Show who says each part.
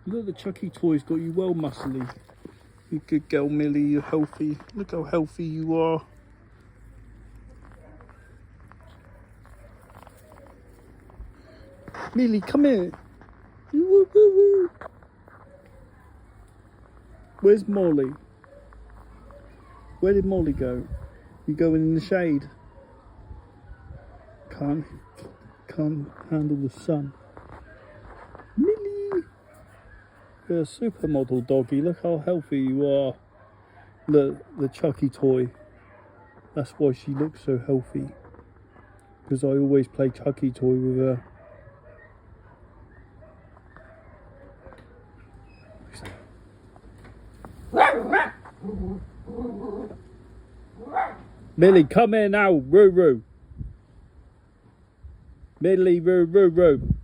Speaker 1: Look, the Chucky toy's got you well muscly. You good girl, Millie, you're healthy. Look how healthy you are. Millie, come here. Woo, woo, woo. Where's Molly? Where did Molly go? You going in the shade? Can't handle the sun. Millie! You're a supermodel doggy. Look how healthy you are. Look, the Chucky toy. That's why she looks so healthy. Because I always play Chucky toy with her. Millie, come here now, Roo Roo. Millie, Roo Roo Roo.